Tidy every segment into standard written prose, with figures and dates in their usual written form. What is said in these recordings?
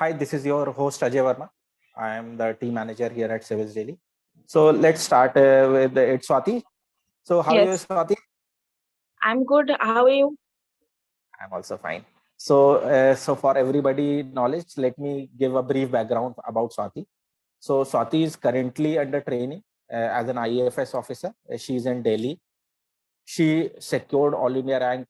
Hi, this is your host Ajay Verma. I am the team manager here at Civils Daily. So let's start with it, Swati. So how are you, Yes, Swati? I'm good. How are you? I'm also fine. So for everybody knowledge, let me give a brief background about Swati. So Swati is currently under training as an IAFS officer. She is in Delhi. She secured All India rank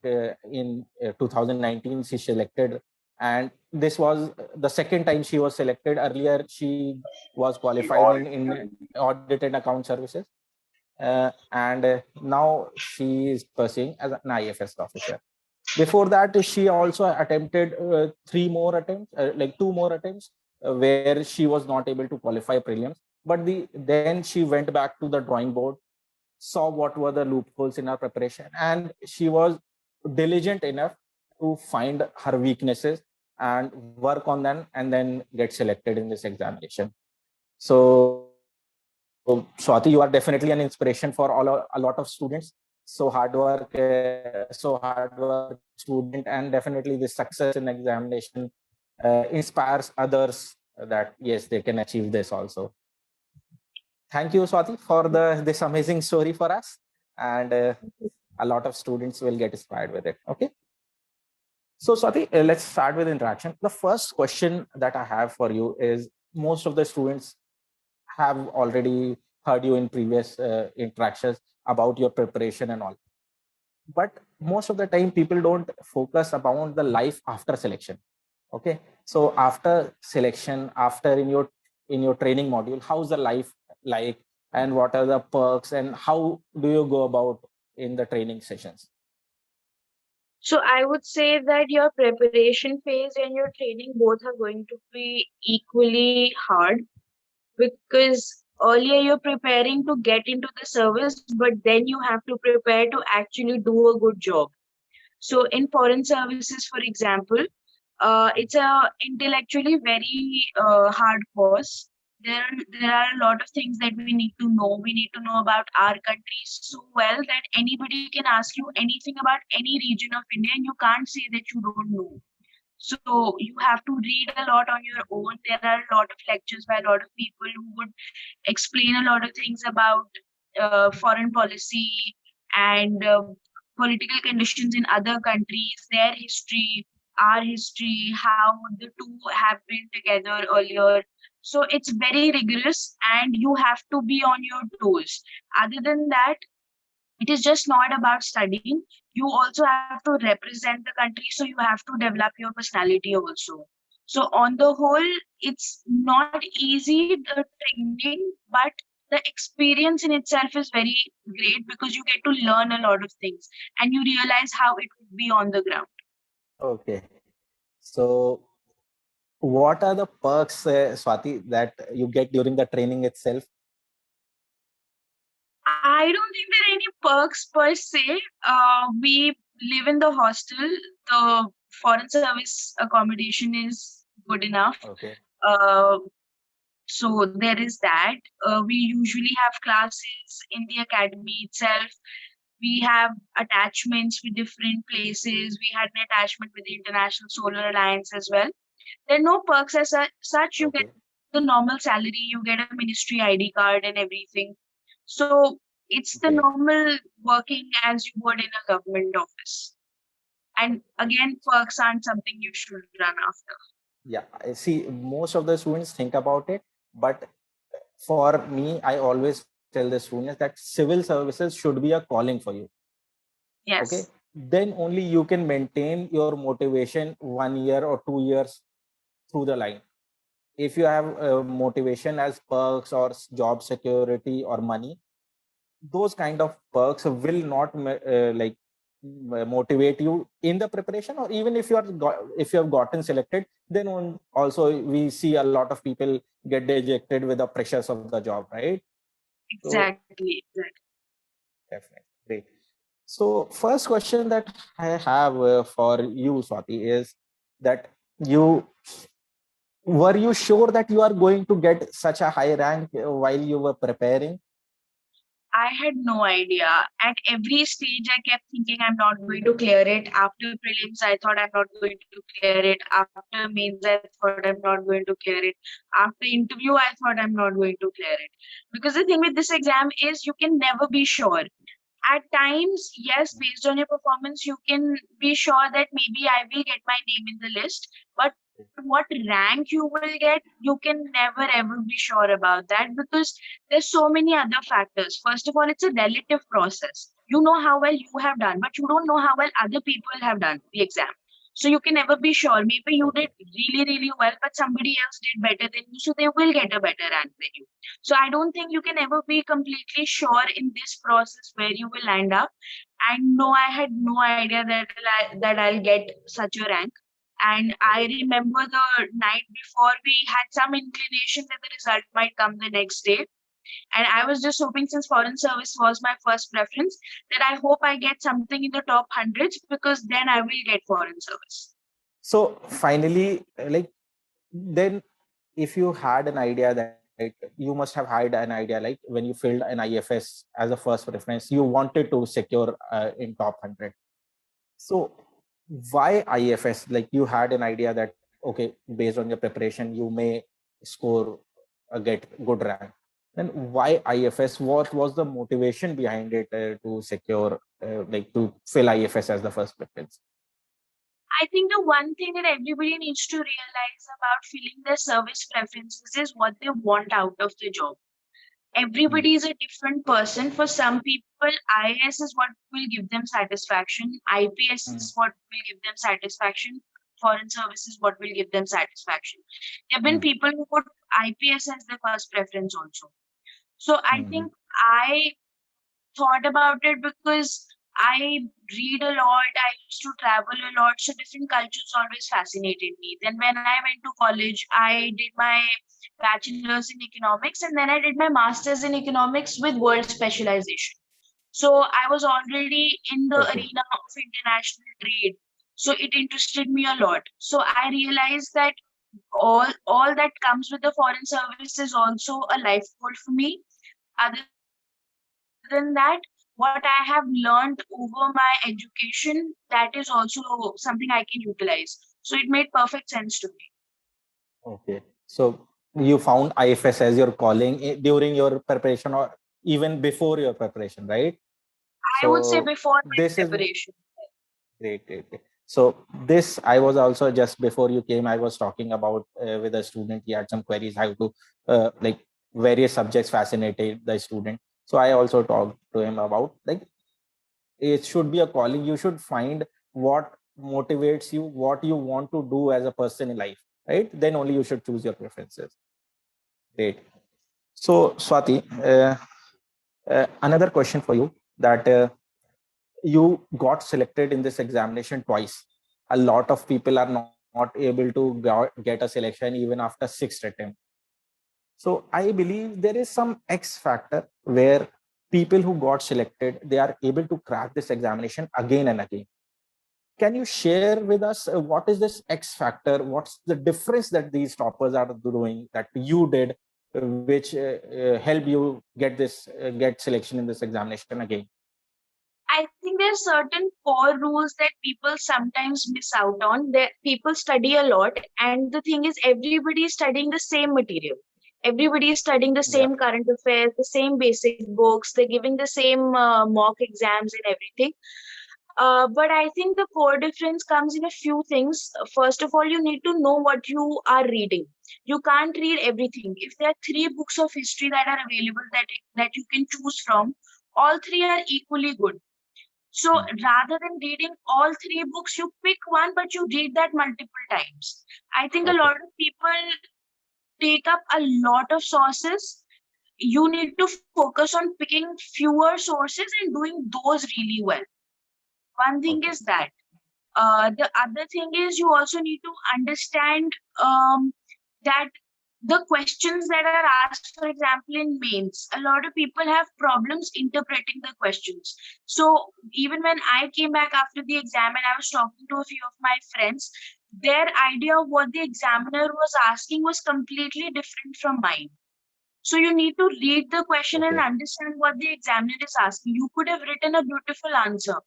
in 2019. She selected, and this was the second time she was selected. Earlier, she was qualified in audit and account services, and now she is pursuing as an IFS officer. Before that, she also attempted three more attempts, like two more attempts, where she was not able to qualify prelims. But then she went back to the drawing board, saw what were the loopholes in her preparation, and she was diligent enough to find her weaknesses and work on them and then get selected in this examination. So Swati, you are definitely an inspiration for a lot of students. So hard work student, and definitely the success in examination inspires others that yes, they can achieve this also. Thank you, Swati, for this amazing story for us, and a lot of students will get inspired with it. Okay. So, Swati, let's start with interaction. The first question that I have for you is, most of the students have already heard you in previous interactions about your preparation and all. But most of the time, people don't focus about the life after selection. Okay. So after selection, after in your training module, how's the life like, and what are the perks, and how do you go about in the training sessions? So I would say that your preparation phase and your training both are going to be equally hard because earlier you're preparing to get into the service, but then you have to prepare to actually do a good job. So in foreign services, for example, it's a intellectually very hard course. There are a lot of things that we need to know. We need to know about our country so well that anybody can ask you anything about any region of India, and you can't say that you don't know. So you have to read a lot on your own. There are a lot of lectures by a lot of people who would explain a lot of things about foreign policy and political conditions in other countries, their history, our history, how the two have been together earlier. So it's very rigorous and you have to be on your toes. Other than that, it is just not about studying. You also have to represent the country, so you have to develop your personality also. So on the whole, it's not easy, the training, but the experience in itself is very great because you get to learn a lot of things and you realize how it would be on the ground. Okay. So what are the perks, Swati, that you get during the training itself? I don't think there are any perks per se. We live in the hostel. The foreign service accommodation is good enough. Okay. Uh, so there is that. We usually have classes in the academy itself. We have attachments with different places. We had an attachment with the International Solar Alliance as well. There are no perks as such. You get Okay. the normal salary, you get a ministry ID card and everything. So it's the Okay. normal working as you would in a government office. And again, perks aren't something you should run after. Yeah, I see. Most of the students think about it, but for me, I always tell the students that civil services should be a calling for you. Okay, Yes. then only you can maintain your motivation 1 year or 2 years through the line. If you have motivation as perks or job security or money, those kind of perks will not motivate you in the preparation. Or even if you have gotten selected, then also we see a lot of people get dejected with the pressures of the job, right? So Exactly. Exactly. definitely great. So first question that I have for you, Swati, is that you were you sure that you are going to get such a high rank while you were preparing? I had no idea. At every stage, I kept thinking I'm not going to clear it. After prelims, I thought I'm not going to clear it. After mains, I thought I'm not going to clear it. After interview, I thought I'm not going to clear it. Because the thing with this exam is you can never be sure. At times, yes, based on your performance, you can be sure that maybe I will get my name in the list. But what rank you will get, you can never ever be sure about that because there's so many other factors. First of all, it's a relative process. You know how well you have done, but you don't know how well other people have done the exam. So you can never be sure. Maybe you did Okay. really, really well, but somebody else did better than you, so they will get a better rank than you. So I don't think you can ever be completely sure in this process where you will land up. And no, I had no idea that I'll get such a rank. And I Okay. remember the night before we had some inclination that the result might come the next day. And I was just hoping, since foreign service was my first preference, that I hope I get something in the top hundreds because then I will get foreign service. So finally, like then, if you had an idea that you must have had an idea, like when you filled an IFS as a first preference, you wanted to secure in top 100. So why IFS? Like you had an idea that okay, based on your preparation, you may score get good rank. Then why IFS? What was the motivation behind it to secure, like to fill IFS as the first preference? I think the one thing that everybody needs to realize about filling their service preferences is what they want out of the job. Hmm. Everybody is a different person. For some people, IAS is what will give them satisfaction, IPS Hmm. is what will give them satisfaction, foreign service is what will give them satisfaction. There have been Hmm. people who put IPS as their first preference also. So I Hmm. think I thought about it because I read a lot, I used to travel a lot, so different cultures always fascinated me. Then when I went to college, I did my bachelor's in economics and then I did my master's in economics with world specialization. So I was already in the Okay. arena of international trade. So it interested me a lot. So I realized that all that comes with the foreign service is also a life goal for me. Other than that, what I have learned over my education, that is also something I can utilize. So it made perfect sense to me. Okay. So you found IFS as your calling during your preparation or even before your preparation, right? I would say So before my this is preparation. great, great, great. So this, I was also just before you came, I was talking about with a student. He had some queries how to like various subjects fascinated the student. So I also talked to him about like it should be a calling. You should find what motivates you, what you want to do as a person in life, right? Then only you should choose your preferences. Great. So Swati, another question for you that you got selected in this examination twice. A lot of people are not able to get a selection even after sixth attempt. So I believe there is some X factor where people who got selected, they are able to crack this examination again and again. Can you share with us what is this X factor? What's the difference that these toppers are doing that you did, which help you get this get selection in this examination again? I think there are certain core rules that people sometimes miss out on. That people study a lot, and the thing is, everybody is studying the same material. Everybody is studying the Yeah. same current affairs, the same basic books. They're giving the same mock exams and everything. But I think the core difference comes in a few things. First of all, you need to know what you are reading. You can't read everything. If there are three books of history that are available that you can choose from, all three are equally good. So Hmm. rather than reading all three books, you pick one, but you read that multiple times. I think a Okay. lot of people take up a lot of sources. You need to focus on picking fewer sources and doing those really well. One thing Okay. is that. The other thing is you also need to understand that the questions that are asked, for example, in mains, a lot of people have problems interpreting the questions. So even when I came back after the exam and I was talking to a few of my friends, their idea of what the examiner was asking was completely different from mine. So you need to read the question and Okay. understand what the examiner is asking. You could have written a beautiful answer,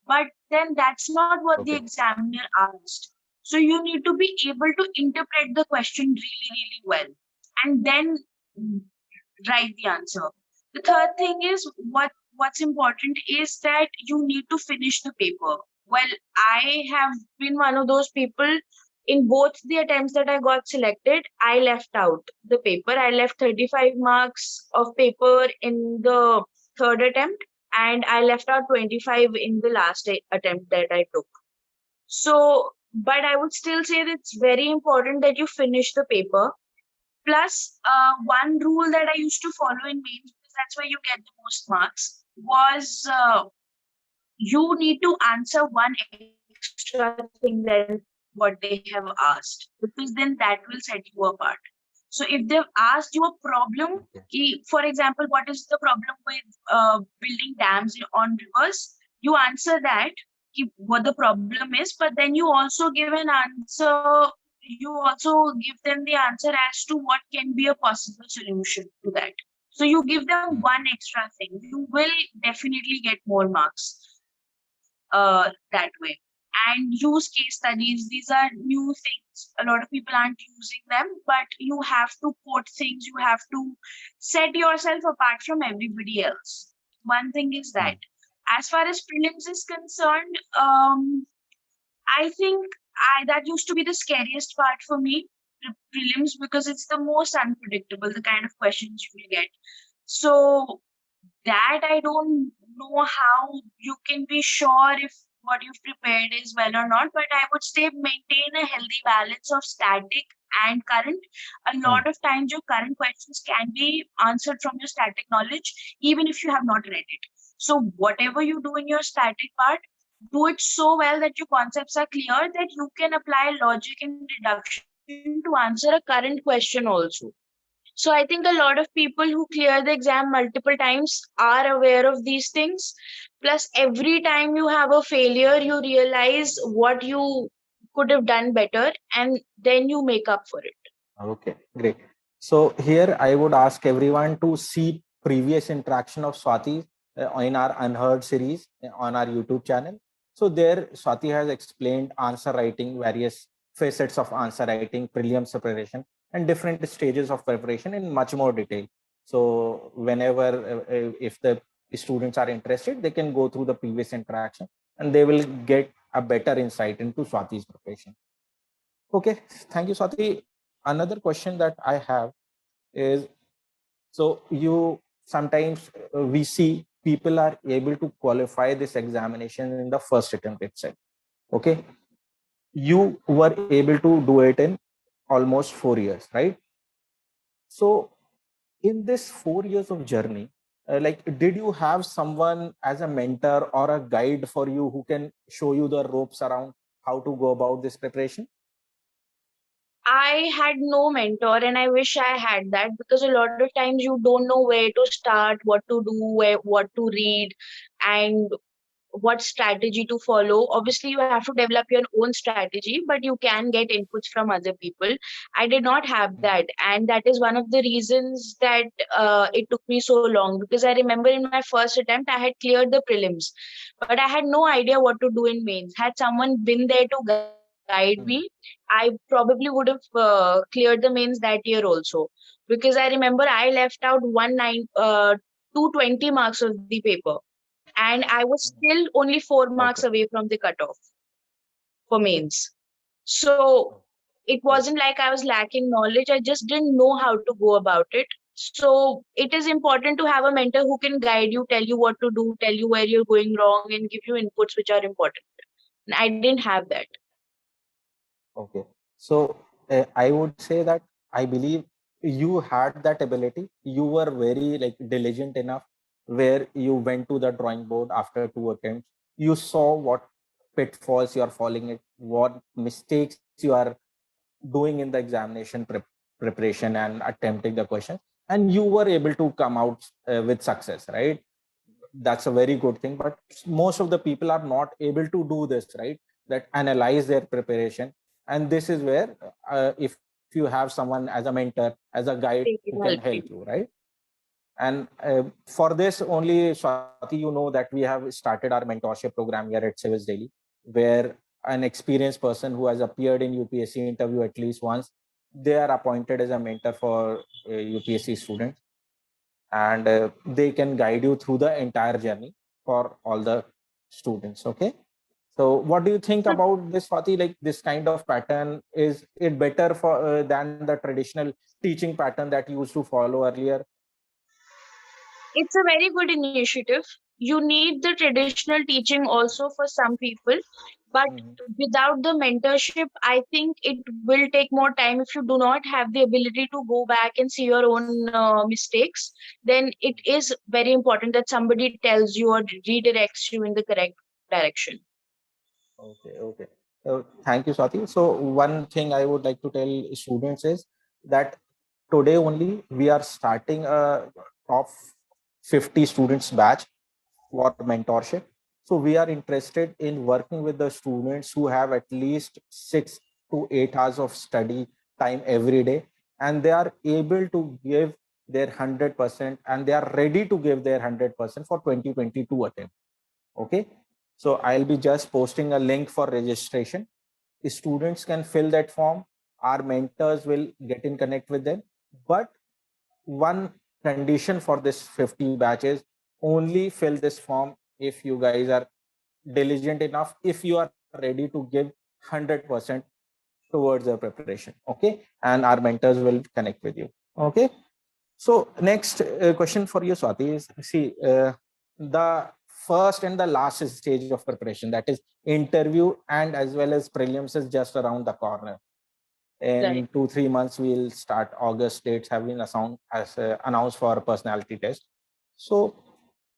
but then that's not what the Okay. examiner asked. So you need to be able to interpret the question really, really well and then write the answer. The third thing is what's important is that you need to finish the paper. Well, I have been one of those people. In both the attempts that I got selected, I left out the paper. I left 35 marks of paper in the third attempt, and I left out 25 in the last attempt that I took. So, but I would still say that it's very important that you finish the paper. Plus, one rule that I used to follow in mains, because that's where you get the most marks, was you need to answer one extra thing than what they have asked, because then that will set you apart. So if they've asked you a problem, Okay. for example, what is the problem with building dams on rivers, you answer that, what the problem is, but then you also give an answer, you also give them the answer as to what can be a possible solution to that. So you give them Hmm. one extra thing, you will definitely get more marks that way. And use case studies. These are new things. A lot of people aren't using them, but you have to quote things. You have to set yourself apart from everybody else. One thing is Hmm. that. As far as prelims is concerned, I think that used to be the scariest part for me, prelims, because it's the most unpredictable, the kind of questions you will get. So that I don't know how you can be sure if what you've prepared is well or not, but I would say maintain a healthy balance of static and current. A Hmm. lot of times, your current questions can be answered from your static knowledge, even if you have not read it. So, whatever you do in your static part, do it so well that your concepts are clear that you can apply logic and deduction to answer a current question also. So I think a lot of people who clear the exam multiple times are aware of these things. Plus, every time you have a failure, you realize what you could have done better and then you make up for it. Okay, great. So here I would ask everyone to see previous interaction of Swati in our Unheard series on our YouTube channel. So there Swati has explained answer writing, various facets of answer writing, prelims preparation, and different stages of preparation in much more detail. So whenever, if the students are interested, they can go through the previous interaction and they will get a better insight into Swati's preparation. Okay, thank you, Swati. Another question that I have is, so you sometimes we see people are able to qualify this examination in the first attempt itself. Okay, you were able to do it in almost 4 years, right? So in this 4 years of journey, like, did you have someone as a mentor or a guide for you who can show you the ropes around how to go about this preparation? I had no mentor and I wish I had that, because a lot of times you don't know where to start, what to do, what to read, and what strategy to follow. Obviously, you have to develop your own strategy, but you can get inputs from other people. I did not have that, and that is one of the reasons that it took me so long, because I remember in my first attempt I had cleared the prelims, but I had no idea what to do in mains. Had someone been there to guide me, I probably would have cleared the mains that year also, because I remember I left out 220 marks of the paper, and I was still only 4 marks Okay. away from the cutoff for mains. So it wasn't like I was lacking knowledge, I just didn't know how to go about it. So it is important to have a mentor who can guide you, tell you what to do, tell you where you're going wrong, and give you inputs which are important. And I didn't have that. Okay. So I would say that I believe you had that ability. You were very like diligent enough where you went to the drawing board after 2 attempts. You saw what pitfalls you are falling in, what mistakes you are doing in the examination preparation and attempting the question, and you were able to come out with success, right? That's a very good thing, but most of the people are not able to do this, right? That analyze their preparation. And this is where if you have someone as a mentor, as a guide who can help you, right? And for this only, Swati, you know that we have started our mentorship program here at Civis Daily, where an experienced person who has appeared in UPSC interview at least once, they are appointed as a mentor for UPSC students, and they can guide you through the entire journey for all the students. Okay. So what do you think about this, Swati? Like, this kind of pattern, is it better for than the traditional teaching pattern that you used to follow earlier? It's a very good initiative. You need the traditional teaching also for some people, but without the mentorship, I think it will take more time. If you do not have the ability to go back and see your own mistakes, then it is very important that somebody tells you or redirects you in the correct direction. Okay, okay. Thank you, Swati. So one thing I would like to tell students is that today only we are starting a top 50 students batch for mentorship. So we are interested in working with the students who have at least 6 to 8 hours of study time every day, and they are able to give their 100%, and they are ready to give their 100% for 2022 attempt. Okay. So I'll be just posting a link for registration. The students can fill that form. Our mentors will get in connect with them. But one condition for this 50 batches, only fill this form if you guys are diligent enough, if you are ready to give 100% towards the preparation. Okay. And our mentors will connect with you. Okay. So next question for you, Swati, is, see, the first and the last stage of preparation, that is interview and as well as prelims, is just around the corner. In 2-3 months, we'll start. August dates have been announced for personality test. So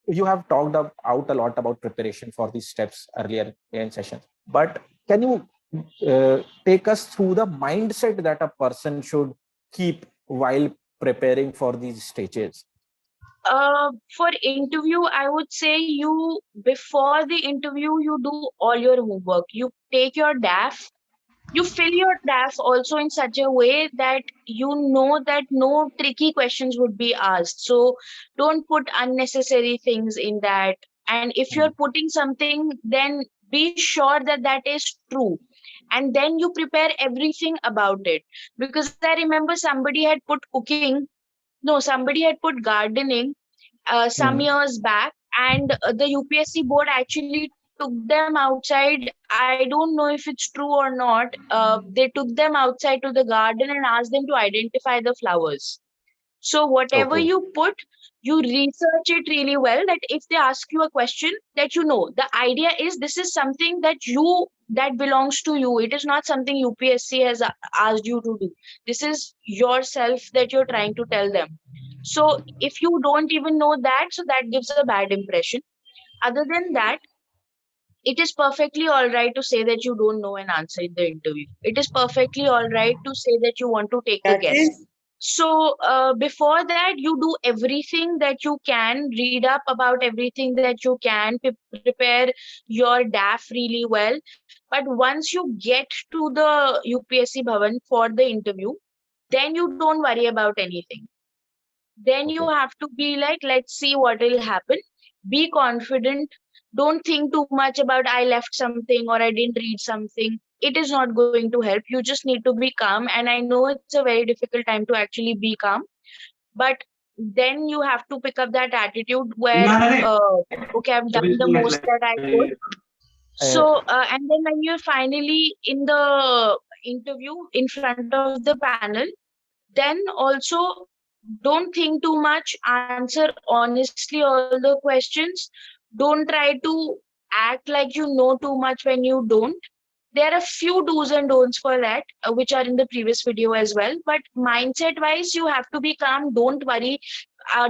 you have talked out a lot about preparation for these steps earlier in sessions, but can you take us through the mindset that a person should keep while preparing for these stages? For interview, I would say you, before the interview, you do all your homework. You take your DAF, you fill your DAF also in such a way that you know that no tricky questions would be asked. So don't put unnecessary things in that. And if you're putting something, then be sure that that is true. And then you prepare everything about it. Because I remember somebody had put cooking, no, somebody had put gardening some years back, and the UPSC board actually took them outside. I don't know if it's true or not. They took them outside to the garden and asked them to identify the flowers. So whatever you put, you research it really well. That if they ask you a question, that you know the idea is this is something that belongs to you. It is not something UPSC has asked you to do. This is yourself that you're trying to tell them. So if you don't even know that, so that gives a bad impression. Other than that, it is perfectly all right to say that you don't know an answer in the interview. It is perfectly all right to say that you want to take a guess. So before that, you do everything that you can, read up about everything that you can, prepare your DAF really well. But once you get to the UPSC Bhavan for the interview, then you don't worry about anything. Then you have to be like, let's see what will happen. Be confident. Don't think too much about I left something or I didn't read something. It is not going to help. You just need to be calm. And I know it's a very difficult time to actually be calm, but then you have to pick up that attitude where, okay, I've done the most that I could. So, and then when you're finally in the interview in front of the panel, then also don't think too much, answer honestly all the questions. Don't try to act like you know too much when you don't. There are a few do's and don'ts for that, which are in the previous video as well. But mindset wise, you have to be calm. Don't worry.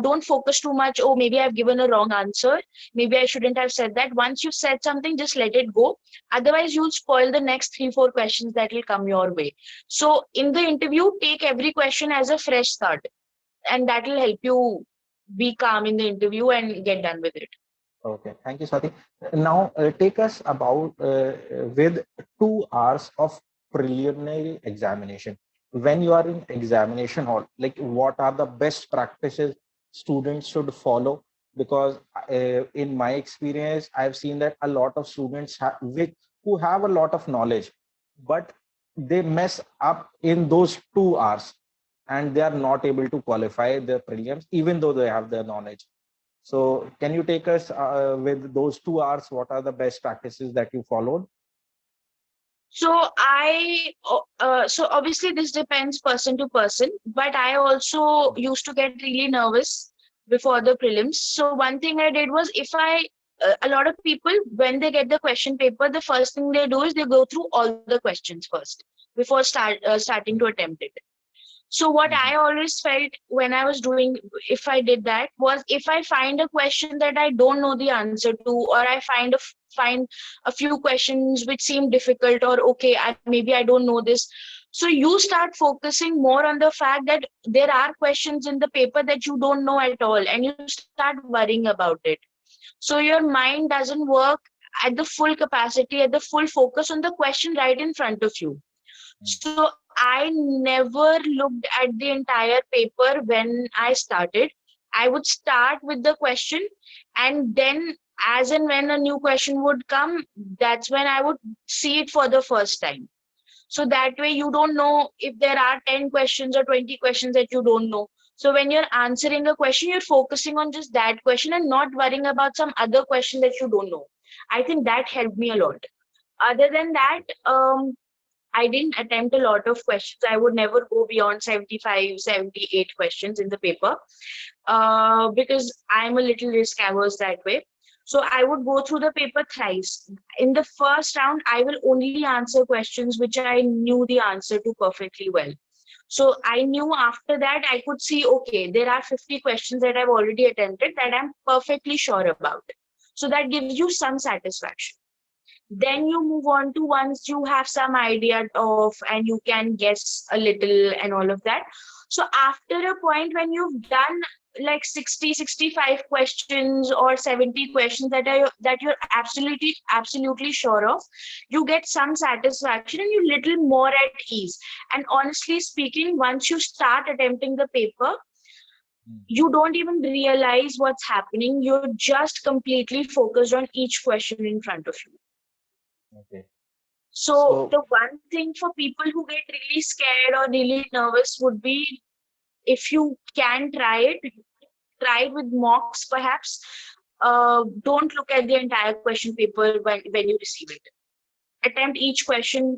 Don't focus too much. Oh, maybe I've given a wrong answer. Maybe I shouldn't have said that. Once you've said something, just let it go. Otherwise, you'll spoil the next 3-4 questions that will come your way. So, in the interview, take every question as a fresh start, and that will help you be calm in the interview and get done with it. Okay, thank you, Swati. Now, take us about with 2 hours of preliminary examination. when you are in examination hall, like what are the best practices students should follow? Because in my experience, I've seen that a lot of students who have a lot of knowledge, but they mess up in those 2 hours and they are not able to qualify their prelims, even though they have the knowledge. So can you take us with those 2 hours? What are the best practices that you followed? So obviously this depends person to person, but I also used to get really nervous before the prelims. So one thing I did was, a lot of people, when they get the question paper, the first thing they do is they go through all the questions first before starting to attempt it. So what I always felt when I was doing, if I did that, was if I find a question that I don't know the answer to, or I find a few questions which seem difficult, or okay, maybe I don't know this. So you start focusing more on the fact that there are questions in the paper that you don't know at all, and you start worrying about it. So your mind doesn't work at the full capacity, at the full focus on the question right in front of you. So I never looked at the entire paper when I started. I would start with the question, and then as and when a new question would come, that's when I would see it for the first time. So that way you don't know if there are 10 questions or 20 questions that you don't know. So when you're answering a question, you're focusing on just that question and not worrying about some other question that you don't know. I think that helped me a lot. Other than that, I didn't attempt a lot of questions. I would never go beyond 75, 78 questions in the paper, because I'm a little risk averse that way. So I would go through the paper thrice. In the first round, I will only answer questions which I knew the answer to perfectly well. So I knew after that I could see, okay, there are 50 questions that I've already attempted that I'm perfectly sure about. So that gives you some satisfaction. Then you move on to, once you have some idea of and you can guess a little and all of that. So after a point when you've done like 60, 65 questions or 70 questions that you're absolutely sure of, you get some satisfaction and you're little more at ease. And honestly speaking, once you start attempting the paper, you don't even realize what's happening. You're just completely focused on each question in front of you. Okay. So the one thing for people who get really scared or really nervous would be, if you can try it with mocks perhaps. Don't look at the entire question paper when you receive it. Attempt each question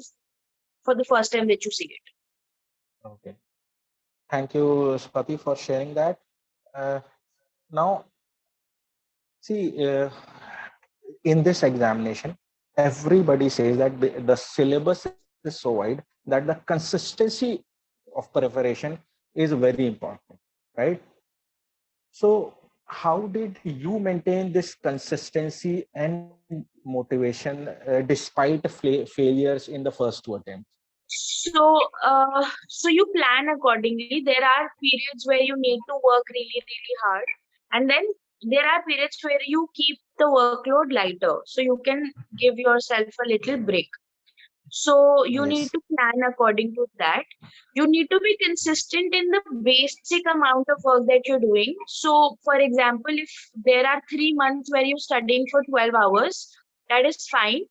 for the first time that you see it. Okay. Thank you, Swati, for sharing that. Now, see, in this examination, everybody says that the syllabus is so wide that the consistency of preparation is very important, right? So, how did you maintain this consistency and motivation despite failures in the first 2 attempts? So you plan accordingly. There are periods where you need to work really, really hard, and then there are periods where you keep the workload lighter, so you can give yourself a little break. So you Yes. need to plan according to that. You need to be consistent in the basic amount of work that you're doing. So, for example, if there are 3 months where you're studying for 12 hours, that is fine.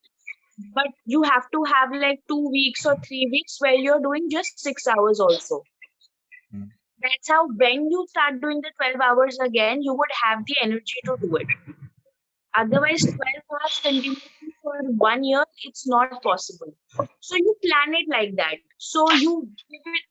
But you have to have like 2 weeks or 3 weeks where you're doing just 6 hours also. Mm. That's how, when you start doing the 12 hours again, you would have the energy to do it. Otherwise, 12 hours continuously for 1 year, it's not possible. So you plan it like that. So you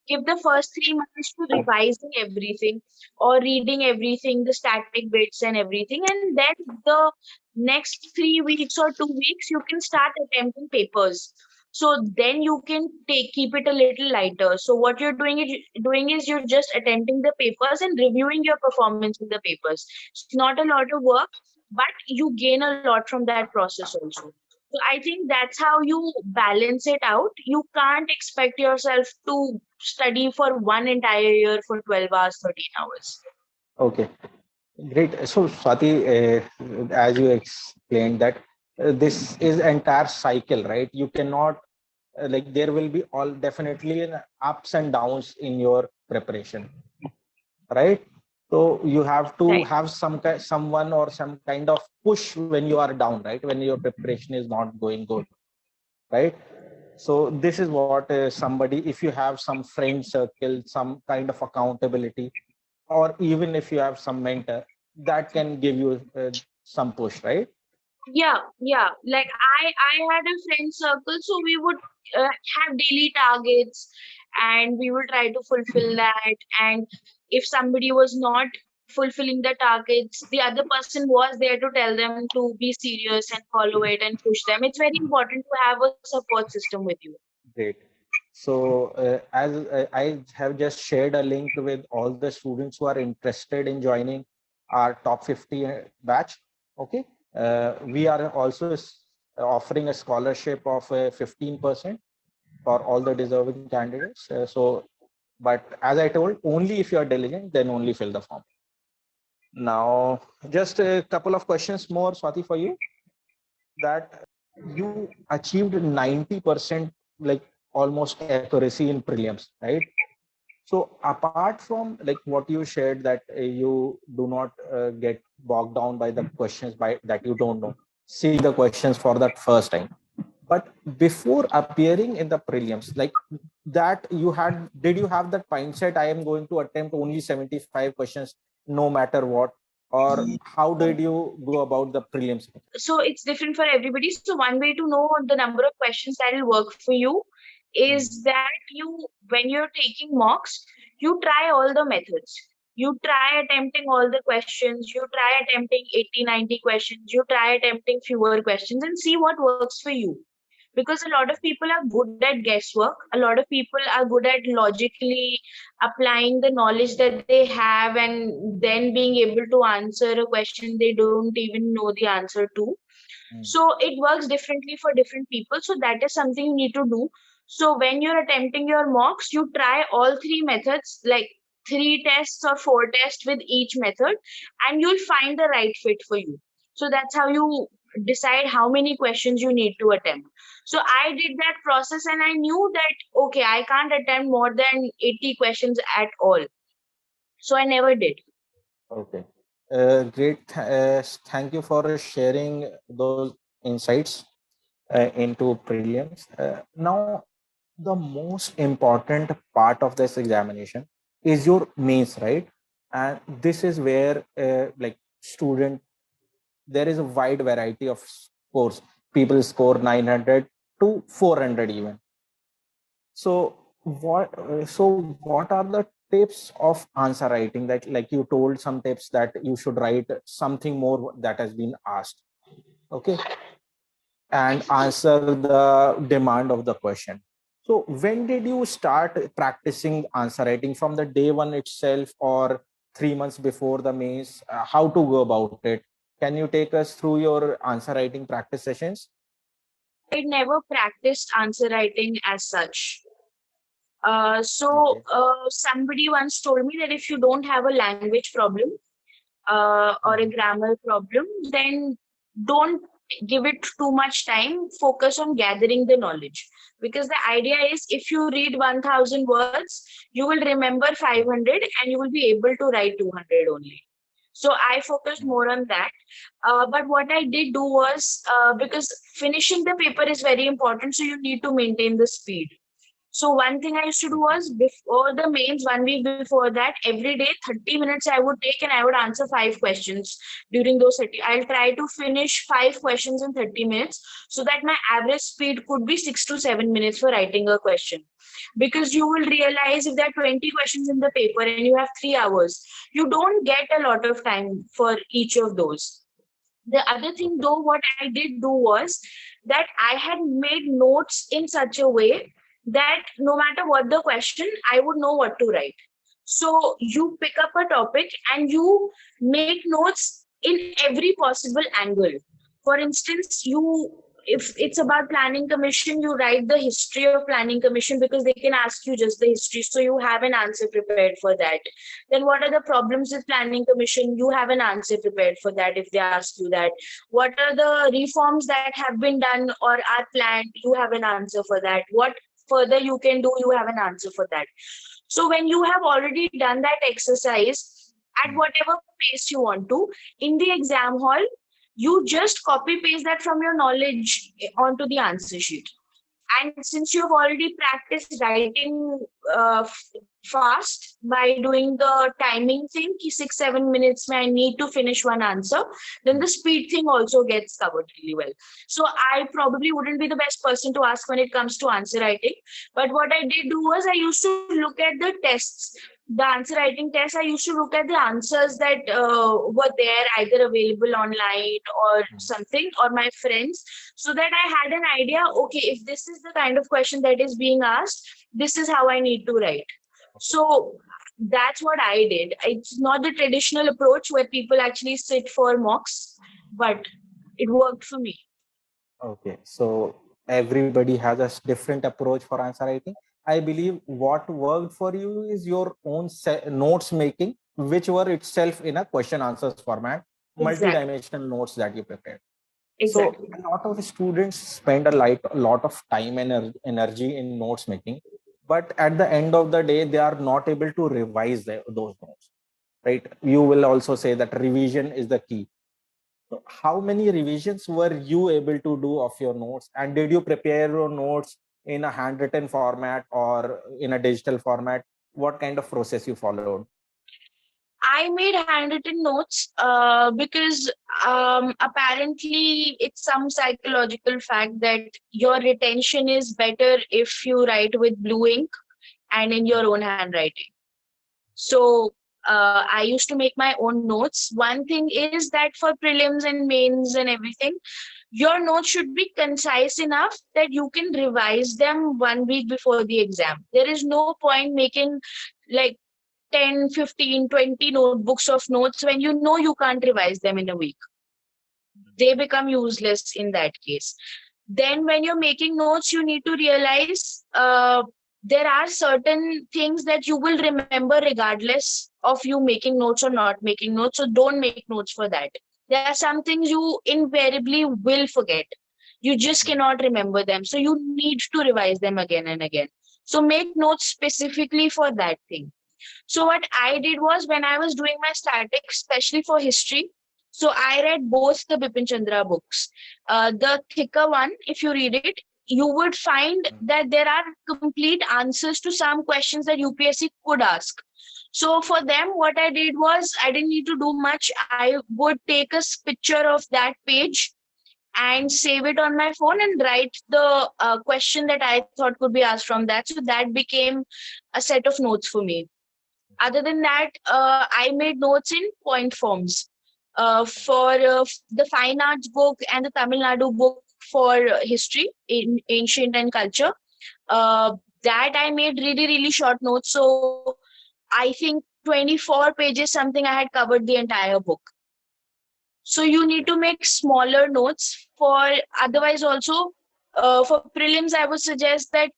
give the first 3 months to revising everything or reading everything, the static bits and everything. And then the next 3 weeks or 2 weeks, you can start attempting papers. So then you can keep it a little lighter. So what you're doing is you're just attempting the papers and reviewing your performance in the papers. It's not a lot of work, but you gain a lot from that process also. So I think that's how you balance it out. You can't expect yourself to study for one entire year for 12 hours, 13 hours. Okay. Great. So, Swati, as you explained that this is entire cycle, right? You cannot like there will be all definitely ups and downs in your preparation, right? So you have to Right. have someone or some kind of push when you are down, right? When your preparation is not going good, right? So this is what somebody, if you have some friend circle, some kind of accountability, or even if you have some mentor, that can give you some push, right? Yeah. Like I had a friend circle, so we would have daily targets, and we would try to fulfill that. And if somebody was not fulfilling the targets, the other person was there to tell them to be serious and follow it and push them. It's very important to have a support system with you. Great. So as I have just shared a link with all the students who are interested in joining our top 50 batch. Okay. We are also offering a scholarship of 15% for all the deserving candidates. But as I told, only if you are diligent, then only fill the form. Now, just a couple of questions more, Swati, for you. That you achieved 90%, like almost accuracy in prelims, right? So apart from like what you shared, that you do not get bogged down by the questions by that you don't know, see the questions for that first time. But before appearing in the prelims, like that you had, did you have that mindset, I am going to attempt only 75 questions no matter what? Or how did you go about the prelims? So it's different for everybody. So one way to know the number of questions that will work for you is that when you're taking mocks, you try all the methods. You try attempting all the questions, you try attempting 80, 90 questions, you try attempting fewer questions and see what works for you. Because a lot of people are good at guesswork, a lot of people are good at logically applying the knowledge that they have and then being able to answer a question they don't even know the answer to. So it works differently for different people. So that is something you need to do. So when you're attempting your mocks, you try all three methods, like three tests or four tests with each method, and you'll find the right fit for you. So that's how you decide how many questions you need to attempt. So I did that process and I knew that, okay, I can't attempt more than 80 questions at all. So I never did. Okay. Great. Thank you for sharing those insights into prelims. Now, the most important part of this examination is your mains, right? And this is where, like student, there is a wide variety of scores. People score 900 to 400 even. So what are the tips of answer writing, that like you told some tips that you should write something more that has been asked, okay, and answer the demand of the question. So when did you start practicing answer writing, from the day one itself or 3 months before the mains? How to go about it? Can you take us through your answer writing practice sessions? I never practiced answer writing as such. Okay. Somebody once told me that if you don't have a language problem or a Mhm. grammar problem, then don't give it too much time. Focus on gathering the knowledge. Because the idea is if you read 1000 words, you will remember 500 and you will be able to write 200 only. So I focused more on that. But what I did do was, because finishing the paper is very important, so you need to maintain the speed. So one thing I used to do was before the mains, 1 week before that, every day 30 minutes I would take and I would answer 5 questions during those 30. I'll try to finish 5 questions in 30 minutes so that my average speed could be 6 to 7 minutes for writing a question. Because you will realize if there are 20 questions in the paper and you have 3 hours, you don't get a lot of time for each of those. The other thing, Okay. though, what I did do was that I had made notes in such a way that no matter what the question, I would know what to write. So you pick up a topic and you make notes in every possible angle. For instance, if it's about planning commission, you write the history of planning commission, because they can ask you just the history, so you have an answer prepared for that. Then what are the problems with planning commission? You have an answer prepared for that if they ask you that. What are the reforms that have been done or are planned? You have an answer for that. What further you can do? You have an answer for that. So when you have already done that exercise at whatever pace you want to, in the exam hall, you just copy paste that from your knowledge onto the answer sheet. And since you've already practiced writing fast by doing the timing thing, 6-7 minutes I need to finish one answer, then the speed thing also gets covered really well. So I probably wouldn't be the best person to ask when it comes to answer writing. But what I did do was I used to look at the tests, the answer writing test. I used to look at the answers that were there, either available online or something, or my friends, so that I had an idea, okay, if this is the kind of question that is being asked, this is how I need to write. So that's what I did. It's not the traditional approach where people actually sit for mocks, but it worked for me. Okay, so everybody has a different approach for answer writing. I believe what worked for you is your own notes making, which were itself in a question answers format, multi-dimensional notes that you prepared. Exactly. So a lot of students spend a lot of time and energy in notes making, but at the end of the day, they are not able to revise those notes, right? You will also say that revision is the key. So how many revisions were you able to do of your notes? And did you prepare your notes in a handwritten format or in a digital format? What kind of process you followed? I made handwritten notes because apparently it's some psychological fact that your retention is better if you write with blue ink and in your own handwriting. So I used to make my own notes. One thing is that for prelims and mains and everything, your notes should be concise enough that you can revise them 1 week before the exam. There is no point making like 10, 15, 20 notebooks of notes when you know you can't revise them in a week. They become useless in that case. Then when you're making notes, you need to realize there are certain things that you will remember regardless of you making notes or not making notes. So don't make notes for that. There are some things you invariably will forget. You just cannot remember them. So you need to revise them again and again. So make notes specifically for that thing. So what I did was, when I was doing my static, especially for history, so I read both the Bipin Chandra books. The thicker one, if you read it, you would find that there are complete answers to some questions that UPSC could ask. So for them, what I did was, I didn't need to do much. I would take a picture of that page and save it on my phone and write the question that I thought could be asked from that. So that became a set of notes for me. Other than that, I made notes in point forms. For the fine arts book and the Tamil Nadu book for history, in ancient and culture, that I made really, really short notes. So I think 24 pages something, I had covered the entire book. So you need to make smaller notes. For otherwise also, for prelims, I would suggest that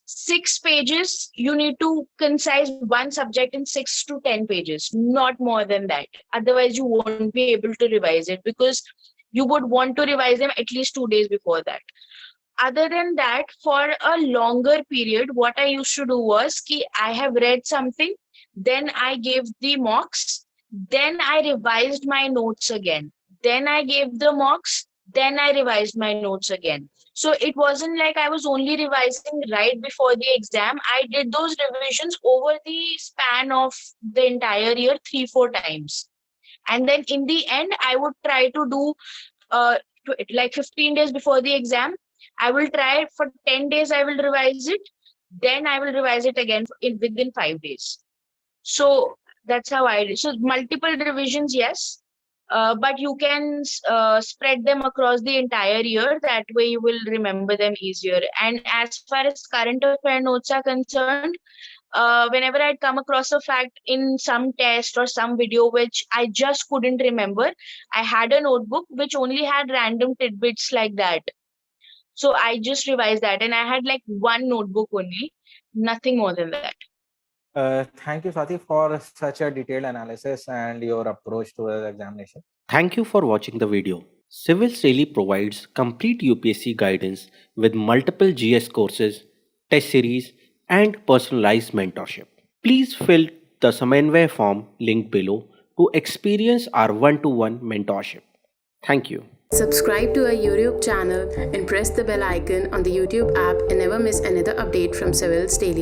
6 pages, you need to concise one subject in 6 to 10 pages, not more than that. Otherwise, you won't be able to revise it, because you would want to revise them at least 2 days before that. Other than that, for a longer period, what I used to do was, I have read something, then I gave the mocks, then I revised my notes again. Then I gave the mocks, then I revised my notes again. So it wasn't like I was only revising right before the exam. I did those revisions over the span of the entire year 3-4 times. And then in the end, I would try to do like 15 days before the exam. I will try for 10 days, I will revise it. Then I will revise it again within 5 days. So that's how I did. So multiple revisions, yes. But you can spread them across the entire year. That way you will remember them easier. And as far as current affair notes are concerned, whenever I'd come across a fact in some test or some video which I just couldn't remember, I had a notebook which only had random tidbits like that. So I just revised that, and I had like one notebook only, nothing more than that. Thank you, Swati, for such a detailed analysis and your approach to the examination. Thank you for watching the video. Civils Daily provides complete UPSC guidance with multiple GS courses, test series, and personalized mentorship. Please fill the Samanvay form link below to experience our one-to-one mentorship. Thank you. Subscribe to our YouTube channel and press the bell icon on the YouTube app and never miss another update from Civils Daily.